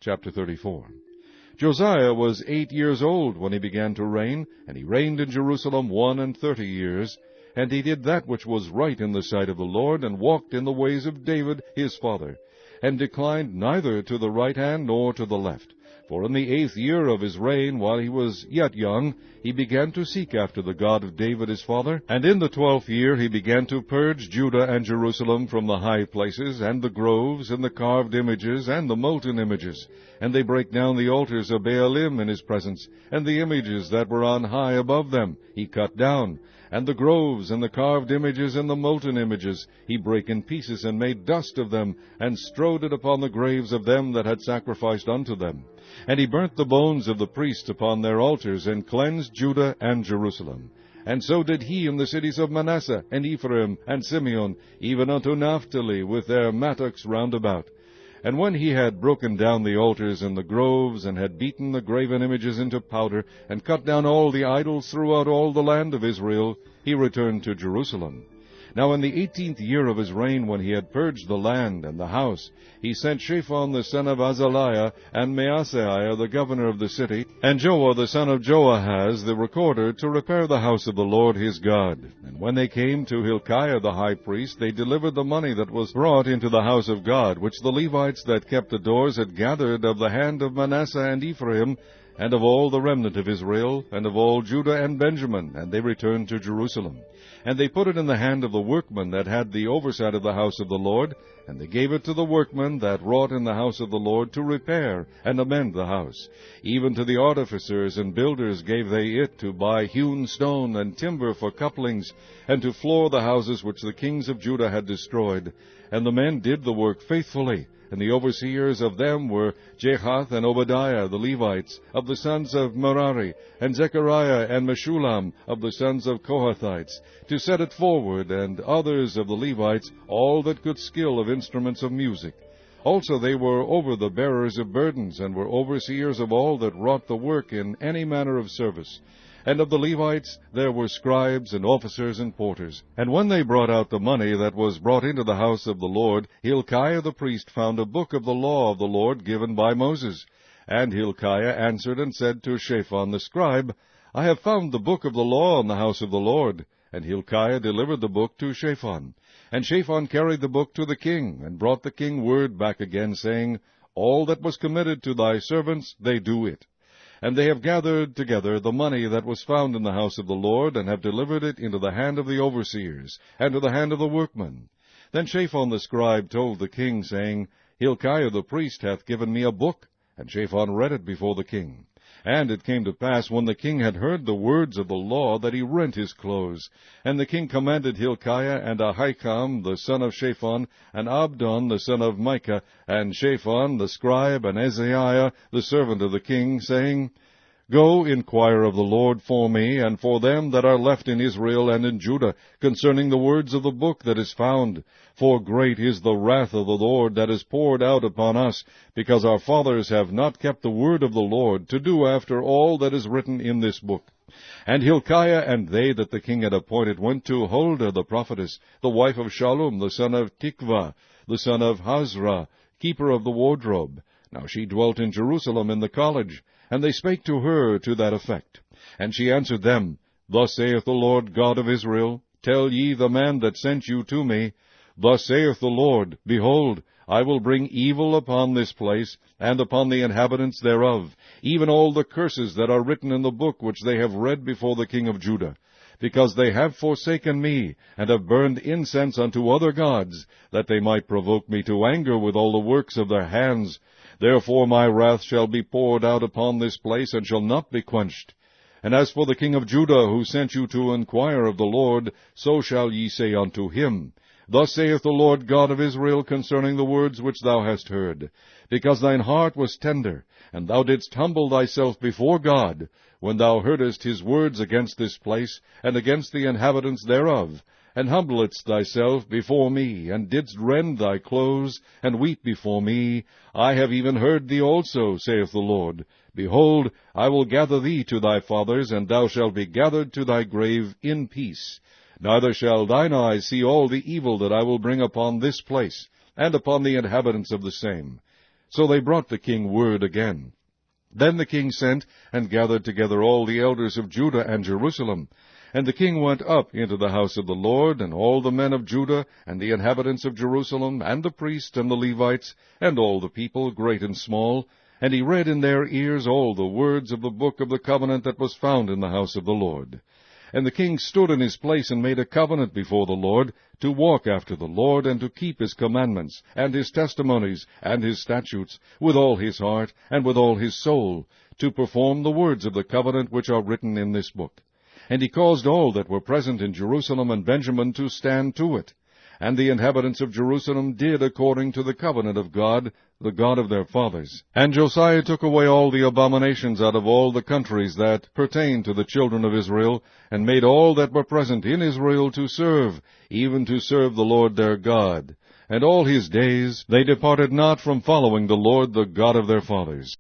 Chapter 34. Josiah was 8 years old when he began to reign, and he reigned in Jerusalem 31 years. And he did that which was right in the sight of the Lord, and walked in the ways of David his father, and declined neither to the right hand nor to the left. For in the 8th year of his reign, while he was yet young, he began to seek after the God of David his father. And in the 12th year he began to purge Judah and Jerusalem from the high places, and the groves, and the carved images, and the molten images. And they brake down the altars of Baalim in his presence, and the images that were on high above them he cut down. And the groves, and the carved images, and the molten images, he brake in pieces, and made dust of them, and strowed it upon the graves of them that had sacrificed unto them. And he burnt the bones of the priests upon their altars, and cleansed Judah and Jerusalem. And so did he in the cities of Manasseh, and Ephraim, and Simeon, even unto Naphtali, with their mattocks round about. And when he had broken down the altars and the groves, and had beaten the graven images into powder, and cut down all the idols throughout all the land of Israel, he returned to Jerusalem. Now in the 18th year of his reign, when he had purged the land and the house, he sent Shaphan the son of Azaliah, and Maaseiah the governor of the city, and Joah the son of Joahaz the recorder, to repair the house of the Lord his God. And when they came to Hilkiah the high priest, they delivered the money that was brought into the house of God, which the Levites that kept the doors had gathered of the hand of Manasseh and Ephraim, and of all the remnant of Israel, and of all Judah and Benjamin, and they returned to Jerusalem. And they put it in the hand of the workmen that had the oversight of the house of the Lord, and they gave it to the workmen that wrought in the house of the Lord to repair and amend the house. Even to the artificers and builders gave they it, to buy hewn stone and timber for couplings, and to floor the houses which the kings of Judah had destroyed. And the men did the work faithfully. And the overseers of them were Jehath and Obadiah the Levites, of the sons of Merari, and Zechariah and Meshullam, of the sons of Kohathites, to set it forward, and others of the Levites, all that could skill of instruments of music. Also they were over the bearers of burdens, and were overseers of all that wrought the work in any manner of service. And of the Levites there were scribes and officers and porters. And when they brought out the money that was brought into the house of the Lord, Hilkiah the priest found a book of the law of the Lord given by Moses. And Hilkiah answered and said to Shaphan the scribe, I have found the book of the law in the house of the Lord. And Hilkiah delivered the book to Shaphan. And Shaphan carried the book to the king, and brought the king word back again, saying, All that was committed to thy servants, they do it. And they have gathered together the money that was found in the house of the Lord, and have delivered it into the hand of the overseers, and to the hand of the workmen. Then Shaphan the scribe told the king, saying, Hilkiah the priest hath given me a book. And Shaphan read it before the king. And it came to pass, when the king had heard the words of the law, that he rent his clothes. And the king commanded Hilkiah, and Ahikam the son of Shaphan, and Abdon the son of Micah, and Shaphan the scribe, and Azariah the servant of the king, saying, Go, inquire of the Lord for me, and for them that are left in Israel and in Judah, concerning the words of the book that is found. For great is the wrath of the Lord that is poured out upon us, because our fathers have not kept the word of the Lord, to do after all that is written in this book. And Hilkiah and they that the king had appointed went to Huldah the prophetess, the wife of Shallum the son of Tikvah, the son of Hazra, keeper of the wardrobe. Now she dwelt in Jerusalem in the college. And they spake to her to that effect. And she answered them, Thus saith the Lord God of Israel, Tell ye the man that sent you to me, Thus saith the Lord, Behold, I will bring evil upon this place, and upon the inhabitants thereof, even all the curses that are written in the book which they have read before the king of Judah, because they have forsaken me, and have burned incense unto other gods, that they might provoke me to anger with all the works of their hands. Therefore my wrath shall be poured out upon this place, and shall not be quenched. And as for the king of Judah, who sent you to inquire of the Lord, so shall ye say unto him, Thus saith the Lord God of Israel concerning the words which thou hast heard, because thine heart was tender, and thou didst humble thyself before God, when thou heardest his words against this place, and against the inhabitants thereof, and humbledst thyself before me, and didst rend thy clothes, and weep before me, I have even heard thee also, saith the Lord. Behold, I will gather thee to thy fathers, and thou shalt be gathered to thy grave in peace. Neither shall thine eyes see all the evil that I will bring upon this place, and upon the inhabitants of the same. So they brought the king word again. Then the king sent and gathered together all the elders of Judah and Jerusalem. And the king went up into the house of the Lord, and all the men of Judah, and the inhabitants of Jerusalem, and the priests and the Levites, and all the people, great and small, and he read in their ears all the words of the book of the covenant that was found in the house of the Lord. And the king stood in his place and made a covenant before the Lord, to walk after the Lord, and to keep his commandments, and his testimonies, and his statutes, with all his heart, and with all his soul, to perform the words of the covenant which are written in this book. And he caused all that were present in Jerusalem and Benjamin to stand to it. And the inhabitants of Jerusalem did according to the covenant of God, the God of their fathers. And Josiah took away all the abominations out of all the countries that pertained to the children of Israel, and made all that were present in Israel to serve, even to serve the Lord their God. And all his days they departed not from following the Lord the God of their fathers.